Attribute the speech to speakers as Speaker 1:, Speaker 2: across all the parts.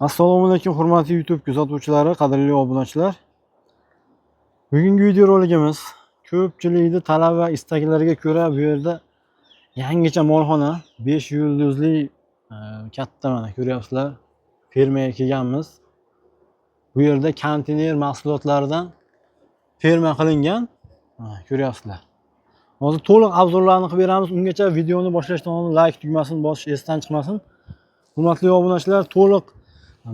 Speaker 1: Assalomu alaykum hurmatli YouTube kuzatuvchilari, qadrli obunachilar. Bugungi video roligimiz ko'pchilikning talab va istaklariga ko'ra bu yerda yangicha molxona 5 yulduzli katta mana ko'ryapsizlar. Fermaga kelganmiz. Bu yerda konteyner mahsulotlaridan ferma qilingan. Ko'ryapsizlar. Hozir to'liq obzorlarni qilib beramiz. Ungacha videoni boshlashdan oldin like tugmasini bosish esdan chiqmasin. Hurmatli obunachilar, to'liq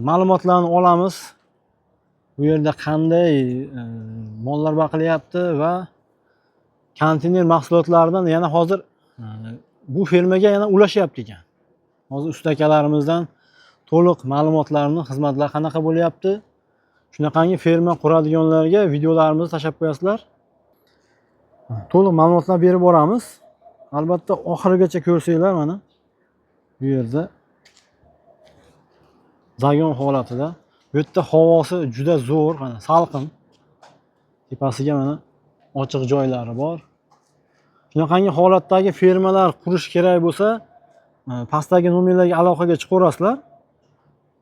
Speaker 1: ma'lumotlarni olamiz. Bu yerda qanday mollar baqilyapti va konteyner mahsulotlaridan yana hozir bu fermaga yana ulashyapti ekan. Hozir ustakalarimizdan to'liq ma'lumotlarni, xizmatlar qanaqa bo'lyapti, shunaqangi ferma quradiganlarga videolarimizni tashlab qo'yasizlar. To'liq ma'lumotlar berib boramiz. Albatta oxirigacha ko'rsanglar mana bu yerda zagon holatida. Bu yerda havosi juda zo'r, mana salqin. Tepasiga mana ochiq joylari bor. Shunaqangi holatdagi fermalar qurish kerak bo'lsa, pastdagi nomerlarga aloqaga chiqaverasizlar.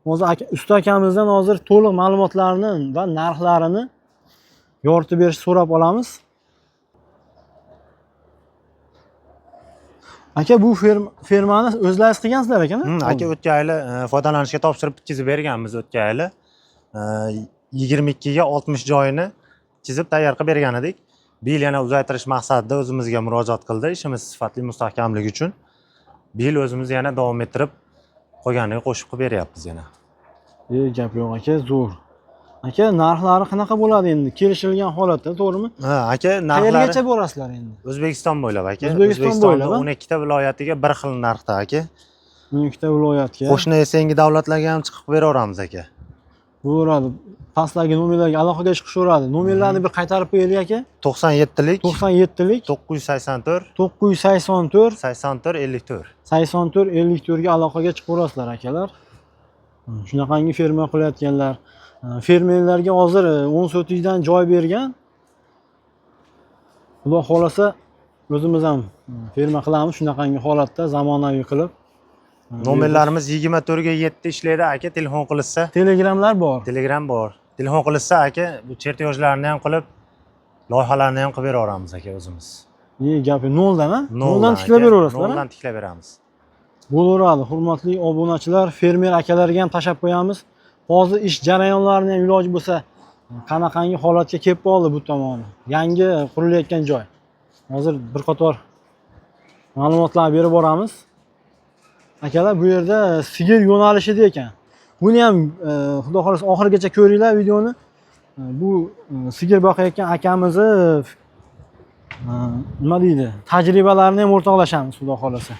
Speaker 1: Hozir usta akamizdan hozir to'liq ma'lumotlarni va narxlarini yoritib berish so'rab olamiz. Aka, bu fermani o'zlaringiz qilgansizlar ekan?
Speaker 2: Aka, o'tgan yili foydalanishga topshirib bitkazib berganmiz. O'tgan yili 22 ga 60 joyini chizib tayyor qilib bergan edik. Bu yil yana uzaytirish maqsadida o'zimizga murojaat qildi. Ishimiz sifatli mustahkamligi uchun. Bu yil o'zimiz yana davom ettirib qolganiga qo'shib qilib beryapmiz yana.
Speaker 1: Gap yo'q aka, zo'r. Aka, narxlari qanaqa bo'ladi endi? Kelishilgan holatda, to'g'rimi?
Speaker 2: Ha, aka, narxlari
Speaker 1: qayergacha borasizlar endi?
Speaker 2: O'zbekiston bo'ylab aka.
Speaker 1: O'zbekiston bo'ylab
Speaker 2: 12 ta viloyatiga bir xil narxda aka.
Speaker 1: 12 ta viloyatga.
Speaker 2: Qo'shni sengi davlatlarga ham chiqib beraveramiz aka.
Speaker 1: Bo'ladi. Pastdagi nomerlarga aloqaga chiqishaveradi. Nomerlarni bir qaytarib qo'yaylik aka.
Speaker 2: 97lik
Speaker 1: 97lik
Speaker 2: 984
Speaker 1: 984
Speaker 2: 84 54.
Speaker 1: 84 54 ga aloqaga chiqaverasizlar akalar. Shunaqangi ferma qilayotganlar, fermerlarga hozir 10 sotikdan joy bergan. Xudo xolasa o'zimiz ham ferma qilamiz shunaqangi holatda zamonaviy qilib.
Speaker 2: Nomerlarimiz 24 ga 7 ishlaydi aka, telefon qilsa.
Speaker 1: Telegramlar bor.
Speaker 2: Telegram bor. Telefon qilsa aka, bu chertyojlarni ham qilib, loyihalarni ham qilib beraveramiz aka o'zimiz.
Speaker 1: Gapi noldan-a? Noldan tiklab beraverasizlar.
Speaker 2: Noldan tiklab beramiz.
Speaker 1: Bo'laveradi. Hurmatli obunachilar, fermer akalarga ham tashab qo'yamiz. Hozir ish jarayonlarini ham iloji bo'lsa, qanaqangi holatga kelib qoldi bu tomoni. Yangi qurilayotgan joy. Hozir bir qator ma'lumotlar berib boramiz. Akalar, bu yerda sigir yo'nalishida ekan. Buni ham xudo xolasa oxirigacha ko'ringlar videoni. Bu sigir boqayotgan akamizni nima deydi? Tajribalarini ham o'rtoqlashamiz xudo xolasa.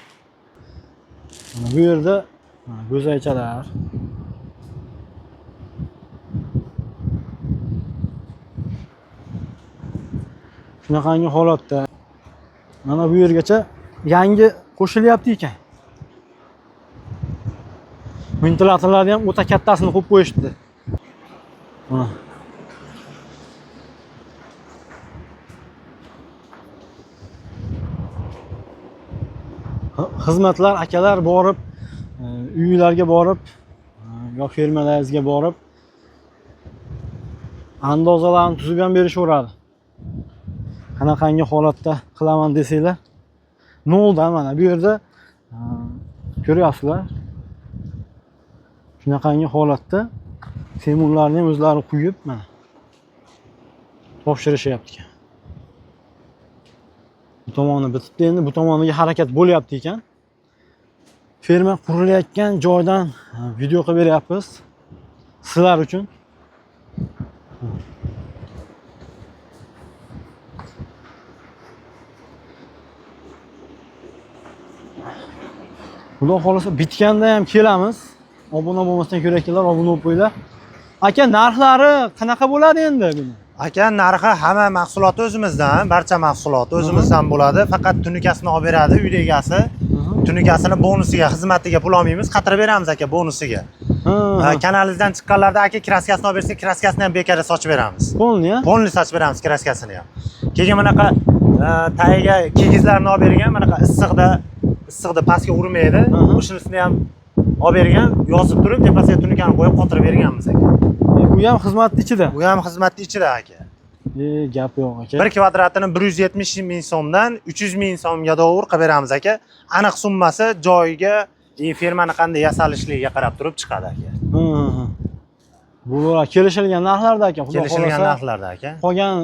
Speaker 1: Bu yerda go'zaychalar. Shunaqangi holatda. Mana bu yergacha yangi qo'shilyapti ekan. Ventilatorlarni ham o'ta kattasini qo'yib qo'yishdi. Xizmatlar akalar borib, uylarga borib, yo fermalaringizga borib andozalarni tuzib ham berishaveradi. Qanaqangi holatda qilaman desanglar, noldan mana bu yerda ko'ryapsizlar. Shunaqangi holatda semunlarni ham o'zlari quyib mana topshirishyapti ekan. Bu tomoni bitibdi, endi bu tomoniga harakat bo'lyapti ekan. Ferma qurilayotgan joydan video qilib beryapmiz sizlar uchun. Xudo xolasa bitganda ham kelamiz. Obuna bo'lmasdan ko'raklar, obuna bo'lib qo'yinglar. Aka, narxlari qanaqa bo'ladi endi buni?
Speaker 2: Aka, narxi hamma mahsulot o'zimizdan, barcha mahsulot o'zimizdan bo'ladi. Faqat tunikasini olib beradi uyda egasi. Tunikasini bonusiga, xizmatiga pul olmaymiz, qatirib beramiz aka bonusiga. Kanalingizdan chiqqanlarda aka kraskasini olib bersak, kraskasini ham bekarda sochib beramiz.
Speaker 1: Polni ya?
Speaker 2: Polni sochib beramiz kraskasini ham. Keyin bunaqa tagiga kigizlarni olib bergan, bunaqa issiqda pastga urmaydi. O'shanisini ham olib bergan, yozib turib tepasiga tunikani qo'yib qotirib berganmiz aka.
Speaker 1: Bu ham xizmatni ichida.
Speaker 2: Bu ham xizmatning ichida aka.
Speaker 1: Gap yo'q aka.
Speaker 2: 1 kvadratini 170 ming so'mdan 300 ming so'mga do'g'ri qilib beramiz aka. Aniq summasi joyiga, fermani qanday yasalishligiga qarab turib chiqadi aka.
Speaker 1: Bular kelishilgan narxlarda aka, xudo
Speaker 2: Kelishilgan
Speaker 1: xolasa.
Speaker 2: narxlarda aka.
Speaker 1: Qolgan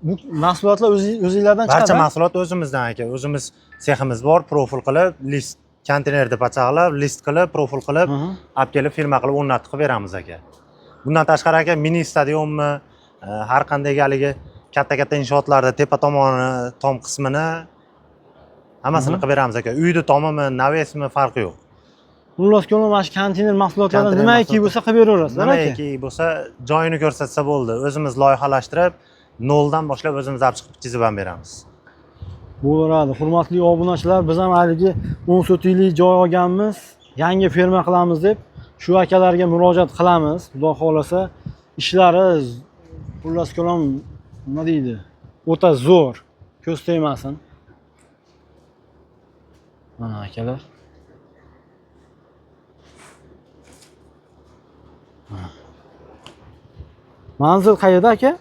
Speaker 1: bu mahsulotlar o'zingizlardan chiqadi.
Speaker 2: Barcha mahsulot o'zimizdan aka. O'zimiz seximiz bor, profil qilib, list konteynerda pachaqlab, list qilib, profil qilib, olib kelib firma qilib o'rnatib qilib beramiz aka. Bundan tashqari aka mini stadionmi, har qanday haligi katta inshootlarda tepa tomoni, tom qismini hammasini qilib beramiz aka. Uyni tomimi, navesmi farqi yo'q.
Speaker 1: Xullas ko'lam mana shu konteyner mahsulotlardan nimaiki bo'lsa qilib beraverasizlar aka.
Speaker 2: Nimaiki bo'lsa, joyini ko'rsatsa bo'ldi. O'zimiz loyihalashtirib, noldan boshlab o'zimiz olib chiqib chizib ham beramiz.
Speaker 1: Bo'laradi. Hurmatli obunachilar, biz ham haligi 10 sotiklik joy olganmiz, yangi ferma qilamiz deb shu akalarga murojaat qilamiz. Xudo xolasa, ishlari xullas ko'lam nima deydi? O'ta zo'r, ko'z tegmasin. Mana akalar. Manzil qayerda aka?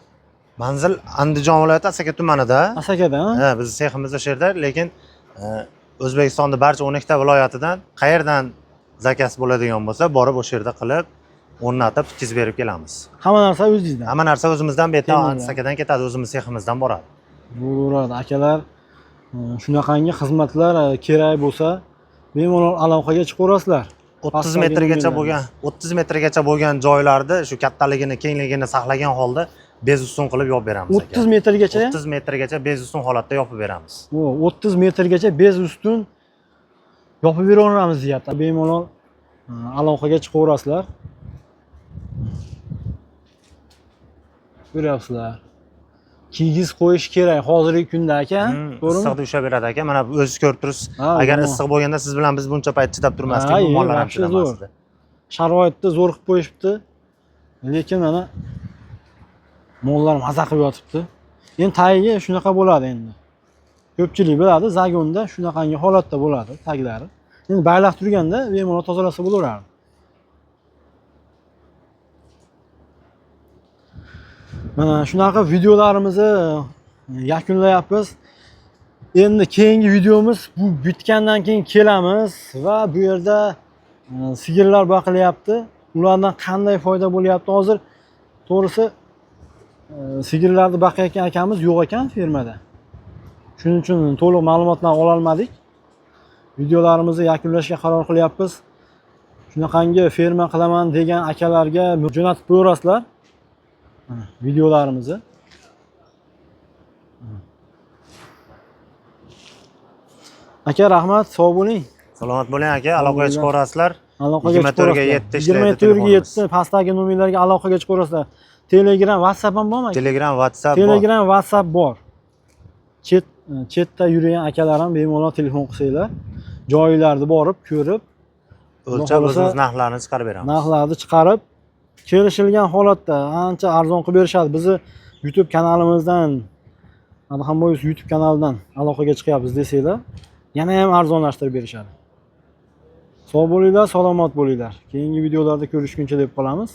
Speaker 2: Manzil Andijon viloyati Asaka tumanida.
Speaker 1: Asakada,
Speaker 2: Ha, bizning seximiz o'sha yerda, lekin O'zbekistonda barcha 12 ta viloyatidan qayerdan zakaz bo'ladigan bo'lsa, borib o'sha yerda qilib, o'rnatib, chizib berib kelamiz.
Speaker 1: Hamma narsa o'zingizdan.
Speaker 2: Hamma narsa o'zimizdan bu yerdan Asakadan ketadi, o'zimiz seximizdan boradi.
Speaker 1: Bo'ladi akalar. Shunaqangi xizmatlar kerak bo'lsa, bemalol aloqaga chiqaverasizlar.
Speaker 2: 30 metrgacha bo'lgan, 30 metrgacha bo'lgan joylarni shu kattaligini, kengligini saqlagan holda bez ustun qilib yopib beramiz aka.
Speaker 1: 30 metrgacha?
Speaker 2: 30 metrgacha bez ustun holatda yopib beramiz.
Speaker 1: 30 metrgacha bez ustun yopib beraveramiz deyapti. Bemalol aloqaga chiqaverasizlar. Ko'ryapsizlar. Kigiz qo'yish kerak hozirgi kunda aka, to'g'rimi?
Speaker 2: Issiqda ushlab beradi aka. Mana o'zingiz ko'rib turibsiz. Agar issiq bo'lganda siz bilan biz buncha payt chidab turmasdik, bu mollar ham chidamasdi. Sharoitda
Speaker 1: zo'r qilib qo'yishibdi. Lekin mana mollar maza qilib yotibdi. Endi tagiga shunaqa bo'ladi endi. Ko'pchilik biladi, zagonda shunaqangi holatda bo'ladi taglari. Endi baylaq turganda bemalol tozalasa bo'laveradi. Mana shunaqa videolarimizni yakunlayapmiz. Endi keyingi videomiz bu bitgandan keyin kelamiz va bu yerda sigirlar boqilyapti. Ulardan qanday foyda bo'lyapti hozir? To'g'risi sigirlarni boqayotgan akamiz yo'q ekan fermada. Shuning uchun to'liq ma'lumotlar ola olmadik. Videolarimizni yakunlashga qaror qilyapmiz. Shunaqangi ferma qilaman degan akalarga jo'natib qo'yasizlar. Videolarimizni. Aka rahmat, sog' bo'ling.
Speaker 2: Salomat bo'ling aka, aloqaga chiqaverasizlar.
Speaker 1: Aloqaga chiqaverasizlar. 24/7 pastdagi nomerlarga aloqaga chiqaverasizlar. Telegram, WhatsApp ham bormi?
Speaker 2: Telegram, WhatsApp bor.
Speaker 1: Telegram, WhatsApp bor. Chetda yurgan akalar ham bemalol telefon qilsanglar, joylarni borib ko'rib,
Speaker 2: o'lchab o'zimiz narxlarni chiqarib beramiz.
Speaker 1: Narxlarni chiqarib, kelishilgan holatda ancha arzon qilib berishadi. Bizni YouTube kanalimizdan, Adhamboyev YouTube kanalidan aloqaga chiqyapmiz desanglar, yana ham arzonlashtirib berishadi. Sog' bo'linglar, salomat bo'linglar. Keyingi videolarda ko'rishguncha deb qolamiz.